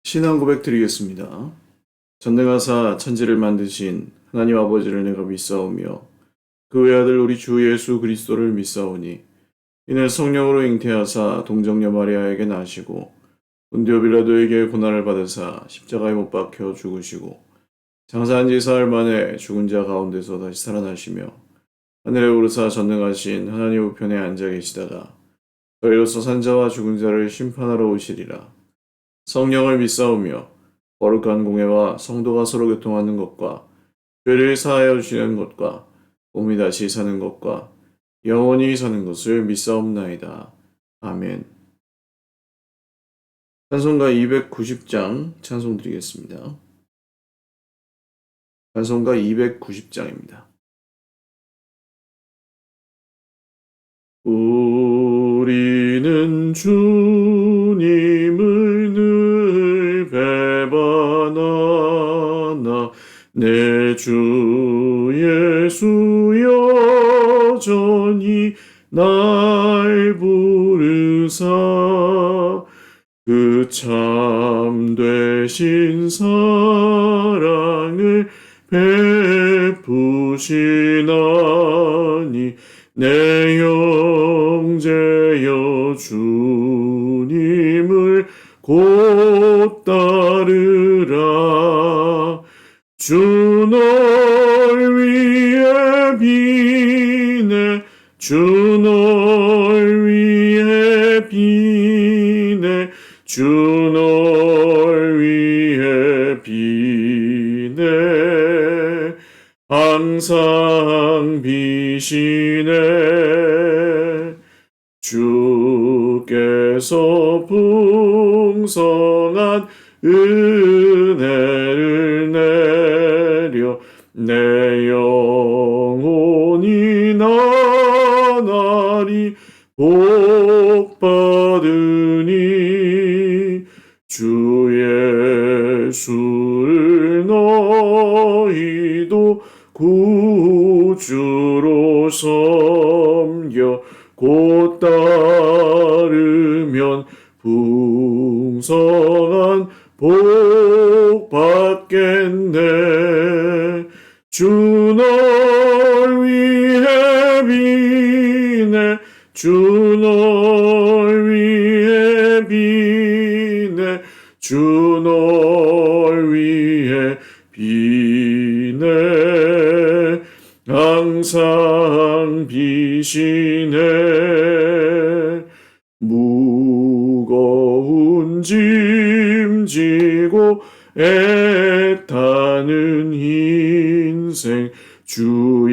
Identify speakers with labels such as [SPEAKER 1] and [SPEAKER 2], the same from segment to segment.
[SPEAKER 1] 신앙 고백 드리겠습니다. 전능하사 천지를 만드신 하나님 아버지를 내가 믿사오며 그 외아들 우리 주 예수 그리스도를 믿사오니 이는 성령으로 잉태하사 동정녀 마리아에게 나시고 본디오 빌라도에게 고난을 받으사 십자가에 못 박혀 죽으시고 장사한 지 사흘 만에 죽은 자 가운데서 다시 살아나시며 하늘에 오르사 전능하신 하나님 우편에 앉아 계시다가 저희로서 산자와 죽은 자를 심판하러 오시리라. 성령을 믿사오며 거룩한 공회와 성도가 서로 교통하는 것과 죄를 사하여 주시는 것과 몸이 다시 사는 것과 영원히 사는 것을 믿사옵나이다. 아멘. 찬송가 290장 찬송 드리겠습니다. 찬송가 290장입니다. 우리는 주님을 늘 배반하나 내 주 예수 여전히 날 부르사 그 참되신 사랑을 베푸시나니 내 형제여 주님을 곧 따르라. 주 널 위해 비네 주 널 위해 비네 주 널 위해 비네 항상 비시네 주께서 풍성한 은혜를 내려 내 영혼이 나날이 복받으니 주 예수를 너희도 구주로 섬겨 곧 따르면 풍성한 복 받겠네. 주 널 위해 비네 주 널 위해 비네 주 널 위해 비네 항상 비시네. 무거운 짐 지고 애타는 인생 주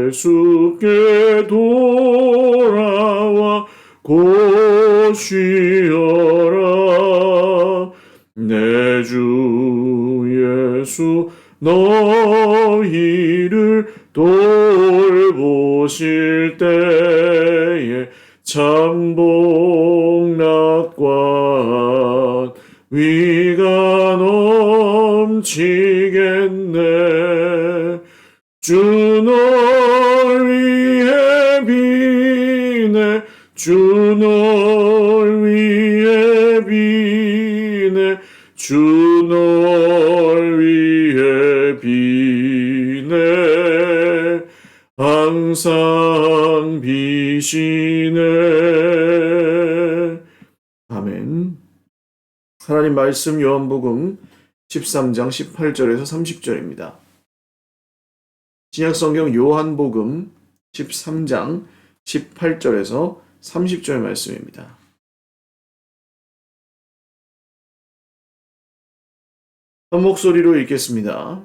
[SPEAKER 1] 예수께 돌아와 곧 쉬어라. 내 주 예수 너희를 돌보실 때에 참복락과 위가 넘치겠네. 주 널 위해 비네 주 널 위해 비네 주 널 위해 비네 항상 비시네. 아멘. 하나님 말씀 요한복음 13장 18절에서 30절입니다. 신약성경 요한복음 13장 18절에서 30절 말씀입니다. 한 목소리로 읽겠습니다.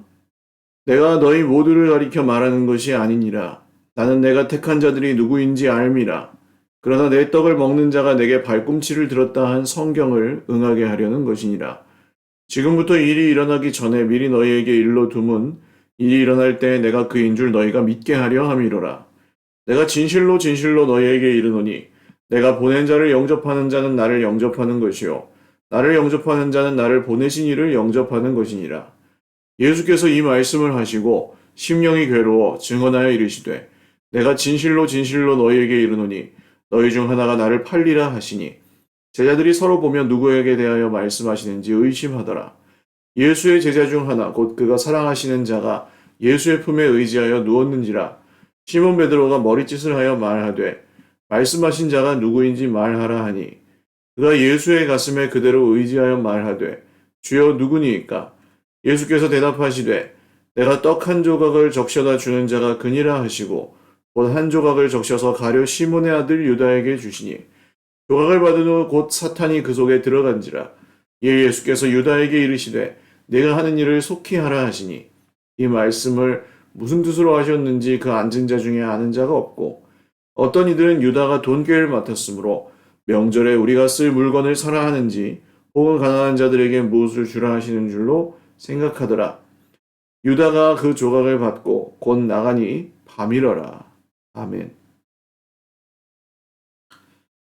[SPEAKER 1] 내가 너희 모두를 가리켜 말하는 것이 아니니라. 나는 내가 택한 자들이 누구인지 알미라. 그러나 내 떡을 먹는 자가 내게 발꿈치를 들었다 한 성경을 응하게 하려는 것이니라. 지금부터 일이 일어나기 전에 미리 너희에게 일러 두문 일이 일어날 때에 내가 그인 줄 너희가 믿게 하려 함이로라. 내가 진실로 진실로 너희에게 이르노니 내가 보낸 자를 영접하는 자는 나를 영접하는 것이요 나를 영접하는 자는 나를 보내신 이를 영접하는 것이니라. 예수께서 이 말씀을 하시고 심령이 괴로워 증언하여 이르시되 내가 진실로 진실로 너희에게 이르노니 너희 중 하나가 나를 팔리라 하시니 제자들이 서로 보며 누구에게 대하여 말씀하시는지 의심하더라. 예수의 제자 중 하나 곧 그가 사랑하시는 자가 예수의 품에 의지하여 누웠는지라. 시몬 베드로가 머리짓을 하여 말하되 말씀하신 자가 누구인지 말하라 하니 그가 예수의 가슴에 그대로 의지하여 말하되 주여 누구니이까? 예수께서 대답하시되 내가 떡 한 조각을 적셔다 주는 자가 그니라 하시고 곧 한 조각을 적셔서 가룟 시몬의 아들 유다에게 주시니 조각을 받은 후 곧 사탄이 그 속에 들어간지라. 이에 예수께서 유다에게 이르시되 내가 하는 일을 속히 하라 하시니 이 말씀을 무슨 뜻으로 하셨는지 그 앉은 자 중에 아는 자가 없고 어떤 이들은 유다가 돈꾀를 맡았으므로 명절에 우리가 쓸 물건을 사라 하는지 혹은 가난한 자들에게 무엇을 주라 하시는 줄로 생각하더라. 유다가 그 조각을 받고 곧 나가니 밤이러라. 아멘.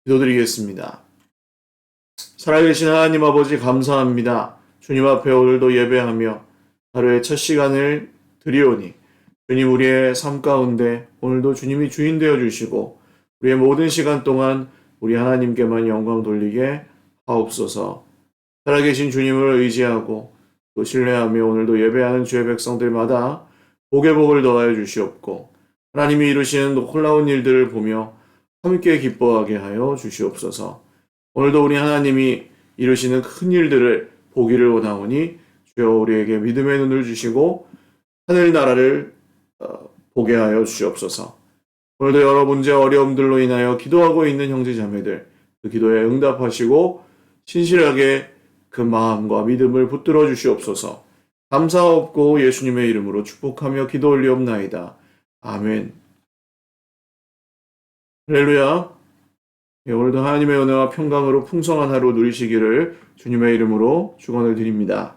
[SPEAKER 1] 기도드리겠습니다. 살아계신 하나님 아버지 감사합니다. 주님 앞에 오늘도 예배하며 하루의 첫 시간을 드리오니 주님 우리의 삶 가운데 오늘도 주님이 주인 되어 주시고 우리의 모든 시간 동안 우리 하나님께만 영광 돌리게 하옵소서. 살아계신 주님을 의지하고 또 신뢰하며 오늘도 예배하는 주의 백성들마다 복의 복을 더하여 주시옵고 하나님이 이루시는 놀라운 일들을 보며 함께 기뻐하게 하여 주시옵소서. 오늘도 우리 하나님이 이루시는 큰 일들을 보기를 원하오니 주여 우리에게 믿음의 눈을 주시고 하늘나라를 보게 하여 주시옵소서. 오늘도 여러 문제 어려움들로 인하여 기도하고 있는 형제자매들 그 기도에 응답하시고 신실하게 그 마음과 믿음을 붙들어 주시옵소서. 감사옵고 예수님의 이름으로 축복하며 기도 올리옵나이다. 아멘. 할렐루야. 오늘도 하나님의 은혜와 평강으로 풍성한 하루 누리시기를 주님의 이름으로 축원을 드립니다.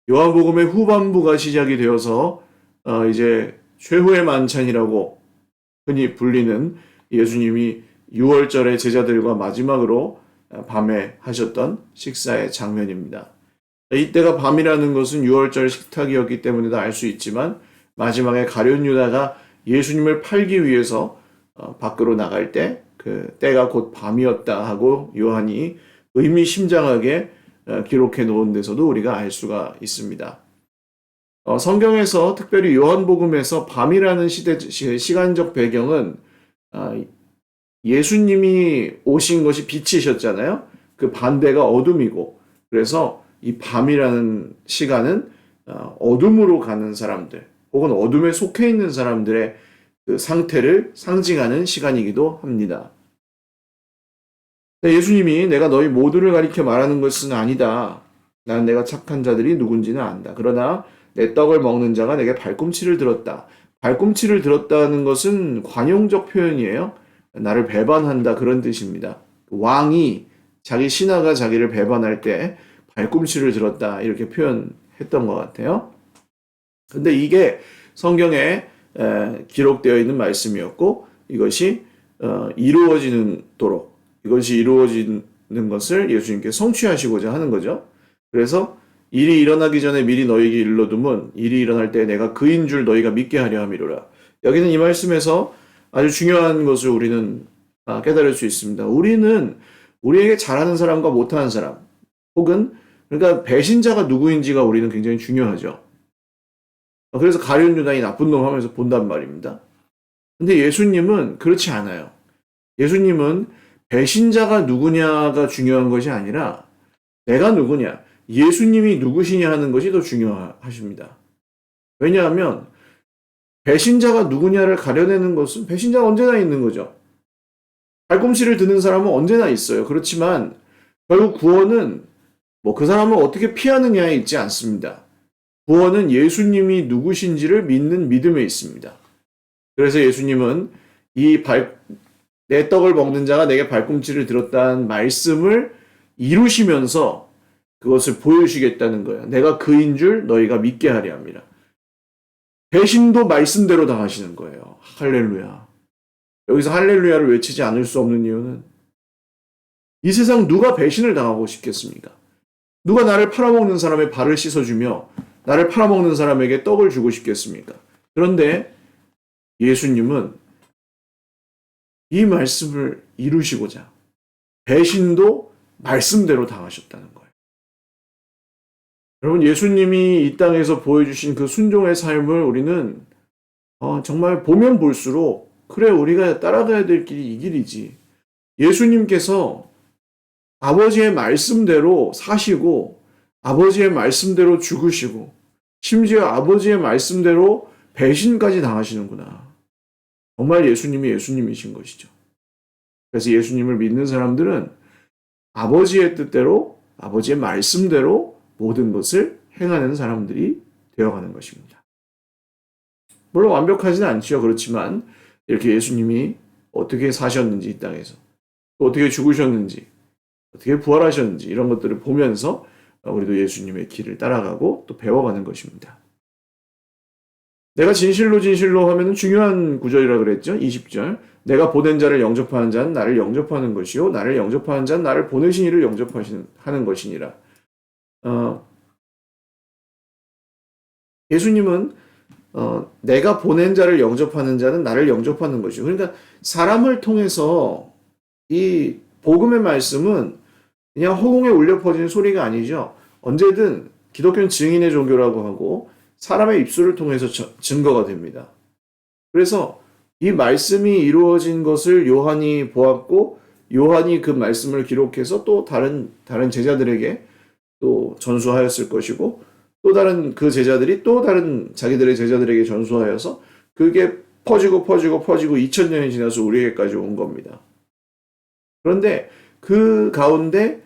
[SPEAKER 1] 요한복음의 후반부가 시작이 되어서 이제 최후의 만찬이라고 흔히 불리는 예수님이 6월절에 제자들과 마지막으로 밤에 하셨던 식사의 장면입니다. 이때가 밤이라는 것은 6월절 식탁이었기 때문에도 알 수 있지만 마지막에 가룟 유다가 예수님을 팔기 위해서 밖으로 나갈 때 그 때가 곧 밤이었다 하고 요한이 의미심장하게 기록해 놓은 데서도 우리가 알 수가 있습니다. 성경에서 특별히 요한복음에서 밤이라는 시간적 배경은 예수님이 오신 것이 빛이셨잖아요. 그 반대가 어둠이고 그래서 이 밤이라는 시간은 어둠으로 가는 사람들 혹은 어둠에 속해 있는 사람들의 그 상태를 상징하는 시간이기도 합니다. 예수님이 내가 너희 모두를 가리켜 말하는 것은 아니다. 나는 내가 착한 자들이 누군지는 안다. 그러나 내 떡을 먹는 자가 내게 발꿈치를 들었다. 발꿈치를 들었다는 것은 관용적 표현이에요. 나를 배반한다 그런 뜻입니다. 왕이 자기 신하가 자기를 배반할 때 발꿈치를 들었다 이렇게 표현했던 것 같아요. 근데 이게 성경에 기록되어 있는 말씀이었고 이것이 이것이 이루어지는 것을 예수님께 성취하시고자 하는 거죠. 그래서 일이 일어나기 전에 미리 너희에게 일러두면 일이 일어날 때 내가 그인 줄 너희가 믿게 하려 함이로라. 여기는 이 말씀에서 아주 중요한 것을 우리는 깨달을 수 있습니다. 우리는 우리에게 잘하는 사람과 못하는 사람 혹은 그러니까 배신자가 누구인지가 우리는 굉장히 중요하죠. 그래서 가룟 유다이 나쁜 놈 하면서 본단 말입니다. 근데 예수님은 그렇지 않아요. 예수님은 배신자가 누구냐가 중요한 것이 아니라 내가 누구냐, 예수님이 누구시냐 하는 것이 더 중요하십니다. 왜냐하면 배신자가 누구냐를 가려내는 것은 배신자가 언제나 있는 거죠. 발꿈치를 드는 사람은 언제나 있어요. 그렇지만 결국 구원은 그 사람을 어떻게 피하느냐에 있지 않습니다. 구원은 예수님이 누구신지를 믿는 믿음에 있습니다. 그래서 예수님은 내 떡을 먹는 자가 내게 발꿈치를 들었다는 말씀을 이루시면서 그것을 보여주시겠다는 거예요. 내가 그인 줄 너희가 믿게 하려 합니다. 배신도 말씀대로 당하시는 거예요. 할렐루야. 여기서 할렐루야를 외치지 않을 수 없는 이유는 이 세상 누가 배신을 당하고 싶겠습니까? 누가 나를 팔아먹는 사람의 발을 씻어주며 나를 팔아먹는 사람에게 떡을 주고 싶겠습니까? 그런데 예수님은 이 말씀을 이루시고자 배신도 말씀대로 당하셨다는 거예요. 여러분, 예수님이 이 땅에서 보여주신 그 순종의 삶을 우리는 정말 보면 볼수록 그래, 우리가 따라가야 될 길이 이 길이지. 예수님께서 아버지의 말씀대로 사시고 아버지의 말씀대로 죽으시고 심지어 아버지의 말씀대로 배신까지 당하시는구나. 정말 예수님이 예수님이신 것이죠. 그래서 예수님을 믿는 사람들은 아버지의 뜻대로 아버지의 말씀대로 모든 것을 행하는 사람들이 되어가는 것입니다. 물론 완벽하지는 않죠. 그렇지만 이렇게 예수님이 어떻게 사셨는지 이 땅에서 또 어떻게 죽으셨는지 어떻게 부활하셨는지 이런 것들을 보면서 우리도 예수님의 길을 따라가고 또 배워가는 것입니다. 내가 진실로 진실로 하면 중요한 구절이라 그랬죠. 20절. 내가 보낸 자를 영접하는 자는 나를 영접하는 것이요 나를 영접하는 자는 나를 보내신 이를 영접하는 것이니라. 예수님은 내가 보낸 자를 영접하는 자는 나를 영접하는 것이요. 그러니까 사람을 통해서 이 복음의 말씀은 그냥 허공에 울려 퍼지는 소리가 아니죠. 언제든 기독교는 증인의 종교라고 하고 사람의 입술을 통해서 증거가 됩니다. 그래서 이 말씀이 이루어진 것을 요한이 보았고 요한이 그 말씀을 기록해서 또 다른 제자들에게 또 전수하였을 것이고 또 다른 그 제자들이 또 다른 자기들의 제자들에게 전수하여서 그게 퍼지고 2000년이 지나서 우리에게까지 온 겁니다. 그런데 그 가운데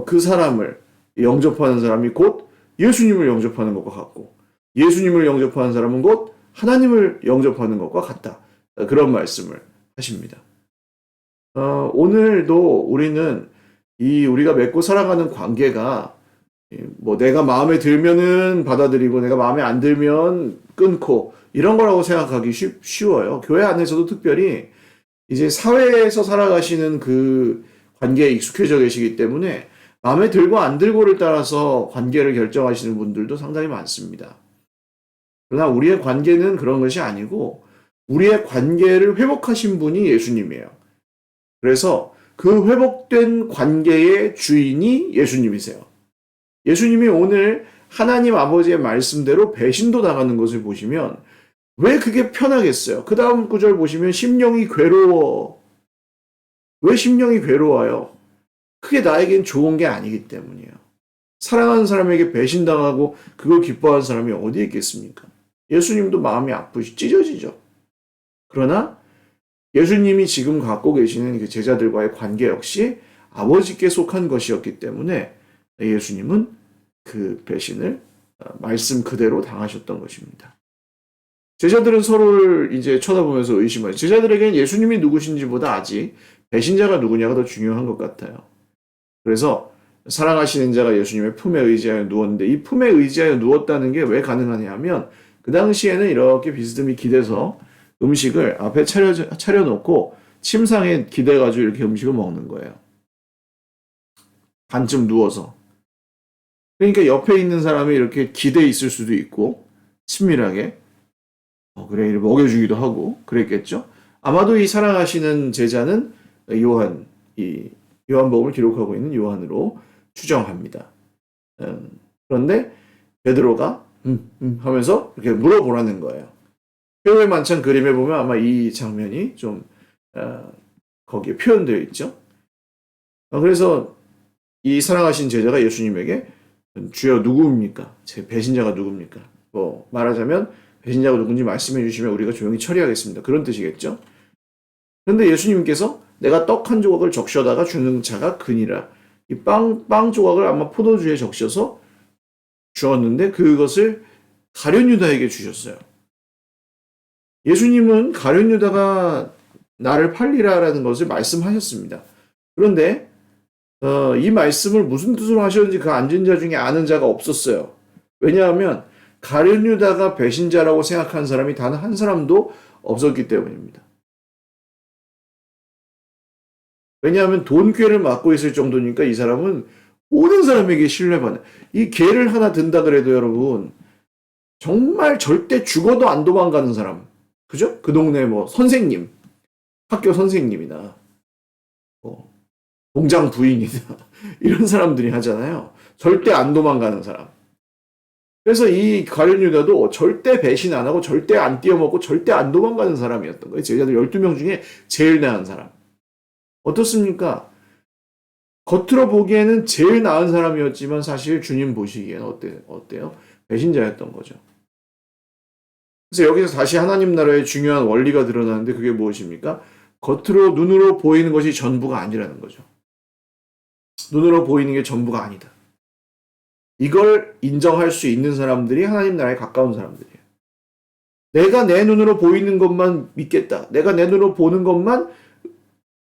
[SPEAKER 1] 그 사람을 영접하는 사람이 곧 예수님을 영접하는 것과 같고 예수님을 영접하는 사람은 곧 하나님을 영접하는 것과 같다. 그런 말씀을 하십니다. 오늘도 우리는 우리가 맺고 살아가는 관계가 뭐 내가 마음에 들면은 받아들이고 내가 마음에 안 들면 끊고 이런 거라고 생각하기 쉬워요. 교회 안에서도 특별히 이제 사회에서 살아가시는 그 관계에 익숙해져 계시기 때문에 마음에 들고 안 들고를 따라서 관계를 결정하시는 분들도 상당히 많습니다. 그러나 우리의 관계는 그런 것이 아니고 우리의 관계를 회복하신 분이 예수님이에요. 그래서 그 회복된 관계의 주인이 예수님이세요. 예수님이 오늘 하나님 아버지의 말씀대로 배신도 당하는 것을 보시면 왜 그게 편하겠어요? 그 다음 구절 보시면 심령이 괴로워. 왜 심령이 괴로워요? 그게 나에겐 좋은 게 아니기 때문이에요. 사랑하는 사람에게 배신당하고 그걸 기뻐하는 사람이 어디 있겠습니까? 예수님도 마음이 찢어지죠. 그러나 예수님이 지금 갖고 계시는 그 제자들과의 관계 역시 아버지께 속한 것이었기 때문에 예수님은 그 배신을 말씀 그대로 당하셨던 것입니다. 제자들은 서로를 이제 쳐다보면서 의심하죠. 제자들에게는 예수님이 누구신지보다 아직 배신자가 누구냐가 더 중요한 것 같아요. 그래서 사랑하시는 자가 예수님의 품에 의지하여 누웠는데 이 품에 의지하여 누웠다는 게 왜 가능하냐 하면 그 당시에는 이렇게 비스듬히 기대서 음식을 앞에 차려놓고 침상에 기대가지고 이렇게 음식을 먹는 거예요. 반쯤 누워서. 그러니까 옆에 있는 사람이 이렇게 기대 있을 수도 있고 친밀하게 그래 이렇게 먹여주기도 하고 그랬겠죠. 아마도 이 사랑하시는 제자는 요한복음을 기록하고 있는 요한으로 추정합니다. 그런데 베드로가 하면서 이렇게 물어보라는 거예요. 회오의 만찬 그림에 보면 아마 이 장면이 좀 거기에 표현되어 있죠. 그래서 이 사랑하신 제자가 예수님에게 주여 누구입니까? 제 배신자가 누굽니까? 말하자면 배신자가 누군지 말씀해 주시면 우리가 조용히 처리하겠습니다. 그런 뜻이겠죠. 그런데 예수님께서 내가 떡 한 조각을 적셔다가 주는 자가 그니라. 이 빵 조각을 아마 포도주에 적셔서 주었는데 그것을 가룟 유다에게 주셨어요. 예수님은 가룟 유다가 나를 팔리라라는 것을 말씀하셨습니다. 그런데 이 말씀을 무슨 뜻으로 하셨는지 그 앉은 자 중에 아는 자가 없었어요. 왜냐하면 가룟 유다가 배신자라고 생각한 사람이 단 한 사람도 없었기 때문입니다. 왜냐하면 돈꾀를 맡고 있을 정도니까 이 사람은 모든 사람에게 신뢰받는 이 개를 하나 든다 그래도 여러분 정말 절대 죽어도 안 도망가는 사람 그죠? 그 동네 선생님 학교 선생님이나 공장 부인이다. 이런 사람들이 하잖아요. 절대 안 도망가는 사람. 그래서 이 가룟 유다도 절대 배신 안 하고 절대 안 띄어먹고 절대 안 도망가는 사람이었던 거예요. 제자들 12명 중에 제일 나은 사람. 어떻습니까? 겉으로 보기에는 제일 나은 사람이었지만 사실 주님 보시기에는 어때요? 배신자였던 거죠. 그래서 여기서 다시 하나님 나라의 중요한 원리가 드러나는데 그게 무엇입니까? 겉으로 눈으로 보이는 것이 전부가 아니라는 거죠. 눈으로 보이는 게 전부가 아니다. 이걸 인정할 수 있는 사람들이 하나님 나라에 가까운 사람들이에요. 내가 내 눈으로 보이는 것만 믿겠다. 내가 내 눈으로 보는 것만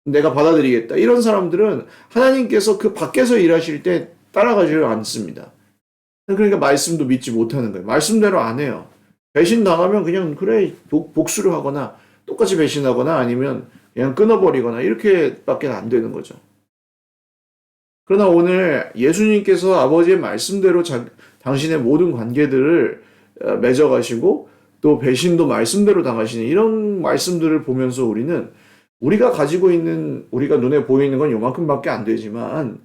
[SPEAKER 1] 내가 받아들이겠다. 이런 사람들은 하나님께서 그 밖에서 일하실 때 따라가지를 않습니다. 그러니까 말씀도 믿지 못하는 거예요. 말씀대로 안 해요. 배신 당하면 그냥 그래 복수를 하거나 똑같이 배신하거나 아니면 그냥 끊어버리거나 이렇게밖에 안 되는 거죠. 그러나 오늘 예수님께서 아버지의 말씀대로 당신의 모든 관계들을 맺어가시고 또 배신도 말씀대로 당하시는 이런 말씀들을 보면서 우리가 가지고 있는 우리가 눈에 보이는 건 요만큼밖에 안 되지만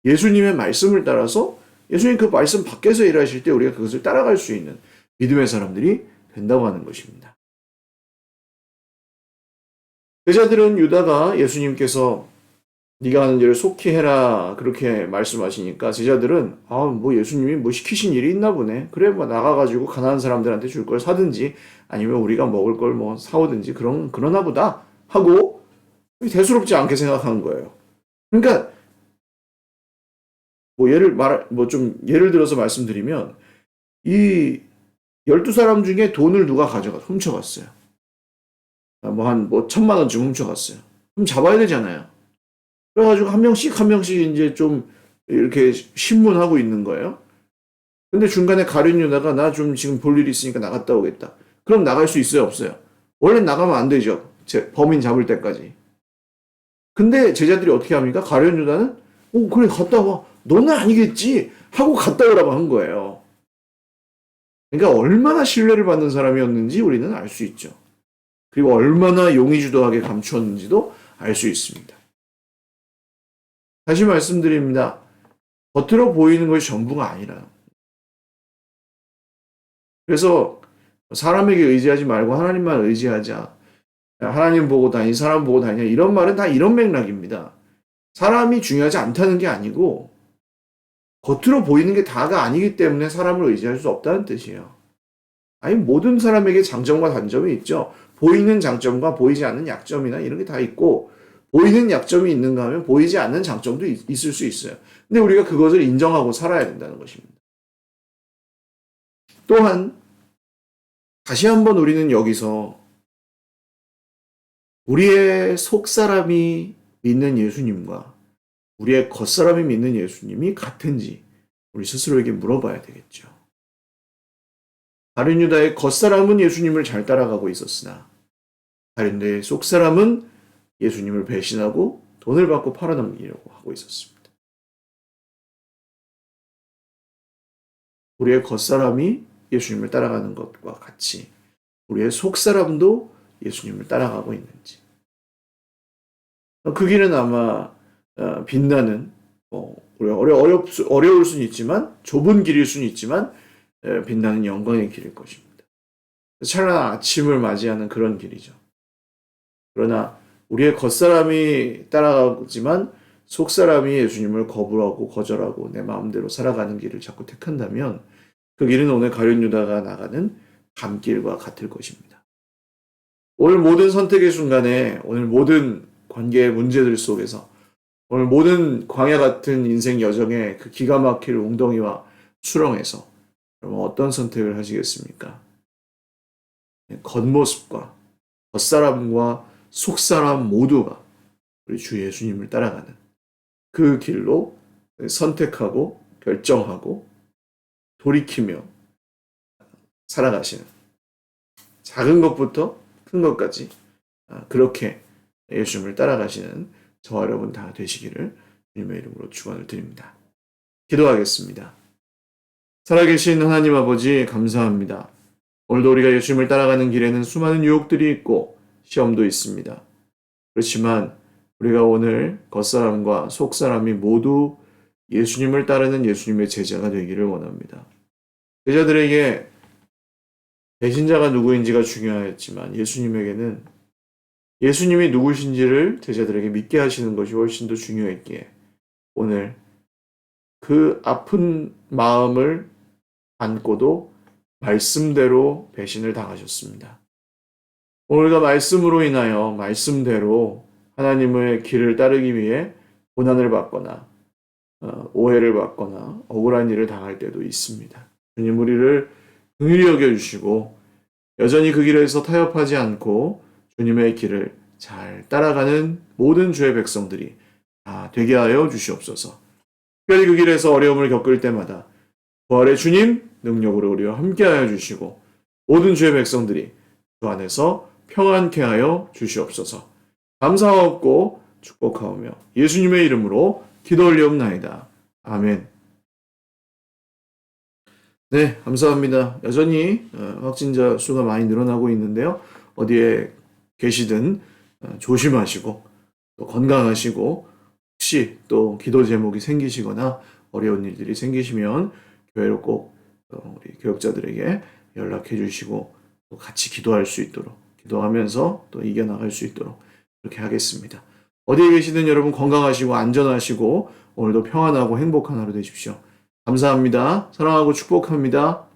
[SPEAKER 1] 예수님의 말씀을 따라서 예수님 그 말씀 밖에서 일하실 때 우리가 그것을 따라갈 수 있는 믿음의 사람들이 된다고 하는 것입니다. 제자들은 유다가 예수님께서 네가 하는 일을 속히 해라 그렇게 말씀하시니까 제자들은 뭐 예수님이 뭐 시키신 일이 있나 보네. 그래 뭐 나가가지고 가난한 사람들한테 줄 걸 사든지 아니면 우리가 먹을 걸 뭐 사오든지 그러나 보다 하고 대수롭지 않게 생각한 거예요. 그러니까 뭐 예를 들어서 말씀드리면 이 12사람 중에 돈을 누가 훔쳐갔어요. 한 1,000만 원쯤 훔쳐갔어요. 그럼 잡아야 되잖아요. 그래가지고 한 명씩 이제 좀 이렇게 신문하고 있는 거예요. 근데 중간에 가룟 유다가 나 좀 지금 볼 일이 있으니까 나갔다 오겠다. 그럼 나갈 수 있어요, 없어요? 원래 나가면 안 되죠. 범인 잡을 때까지. 근데 제자들이 어떻게 합니까? 가룟 유다는 그래 갔다 와. 너는 아니겠지 하고 갔다 오라고 한 거예요. 그러니까 얼마나 신뢰를 받는 사람이었는지 우리는 알 수 있죠. 그리고 얼마나 용의주도하게 감추었는지도 알 수 있습니다. 다시 말씀드립니다. 겉으로 보이는 것이 전부가 아니라. 그래서 사람에게 의지하지 말고 하나님만 의지하자. 하나님 보고 다니, 사람 보고 다니냐 이런 말은 다 이런 맥락입니다. 사람이 중요하지 않다는 게 아니고 겉으로 보이는 게 다가 아니기 때문에 사람을 의지할 수 없다는 뜻이에요. 아니 모든 사람에게 장점과 단점이 있죠. 보이는 장점과 보이지 않는 약점이나 이런 게 다 있고 보이는 약점이 있는가 하면 보이지 않는 장점도 있을 수 있어요. 근데 우리가 그것을 인정하고 살아야 된다는 것입니다. 또한 다시 한번 우리는 여기서 우리의 속사람이 믿는 예수님과 우리의 겉사람이 믿는 예수님이 같은지 우리 스스로에게 물어봐야 되겠죠. 가룟 유다의 겉사람은 예수님을 잘 따라가고 있었으나 가룟 유다의 속사람은 예수님을 배신하고 돈을 받고 팔아넘기려고 하고 있었습니다. 우리의 겉사람이 예수님을 따라가는 것과 같이 우리의 속사람도 예수님을 따라가고 있는지. 그 길은 아마 빛나는 어려울 수는 있지만 좁은 길일 수는 있지만 빛나는 영광의 길일 것입니다. 찬란한 아침을 맞이하는 그런 길이죠. 그러나 우리의 겉사람이 따라가지만 속사람이 예수님을 거부하고 거절하고 내 마음대로 살아가는 길을 자꾸 택한다면 그 길은 오늘 가룟 유다가 나가는 밤길과 같을 것입니다. 오늘 모든 선택의 순간에 오늘 모든 관계의 문제들 속에서 오늘 모든 광야 같은 인생 여정의 그 기가 막힐 웅덩이와 수렁에서 여러분 어떤 선택을 하시겠습니까? 겉모습과 겉사람과 속사람 모두가 우리 주 예수님을 따라가는 그 길로 선택하고 결정하고 돌이키며 살아가시는 작은 것부터 큰 것까지 그렇게 예수님을 따라가시는 저와 여러분 다 되시기를 주님의 이름으로 축원을 드립니다. 기도하겠습니다. 살아계신 하나님 아버지 감사합니다. 오늘도 우리가 예수님을 따라가는 길에는 수많은 유혹들이 있고 시험도 있습니다. 그렇지만 우리가 오늘 겉사람과 속사람이 모두 예수님을 따르는 예수님의 제자가 되기를 원합니다. 제자들에게 배신자가 누구인지가 중요했지만 예수님에게는 예수님이 누구신지를 제자들에게 믿게 하시는 것이 훨씬 더 중요했기에 오늘 그 아픈 마음을 안고도 말씀대로 배신을 당하셨습니다. 오늘과 말씀으로 인하여 말씀대로 하나님의 길을 따르기 위해 고난을 받거나 오해를 받거나 억울한 일을 당할 때도 있습니다. 주님 우리를 긍휼히 여겨주시고 여전히 그 길에서 타협하지 않고 주님의 길을 잘 따라가는 모든 주의 백성들이 다 되게 하여 주시옵소서. 특별히 그 길에서 어려움을 겪을 때마다 부활의 주님 능력으로 우리와 함께하여 주시고 모든 주의 백성들이 주 안에서 평안케 하여 주시옵소서. 감사하옵고 축복하오며 예수님의 이름으로 기도 올리옵나이다. 아멘. 네, 감사합니다. 여전히 확진자 수가 많이 늘어나고 있는데요. 어디에 계시든 조심하시고 또 건강하시고 혹시 또 기도 제목이 생기시거나 어려운 일들이 생기시면 교회로 꼭 우리 교역자들에게 연락해 주시고 또 같이 기도할 수 있도록 기도하면서 또 이겨나갈 수 있도록 그렇게 하겠습니다. 어디에 계시든 여러분 건강하시고 안전하시고 오늘도 평안하고 행복한 하루 되십시오. 감사합니다. 사랑하고 축복합니다.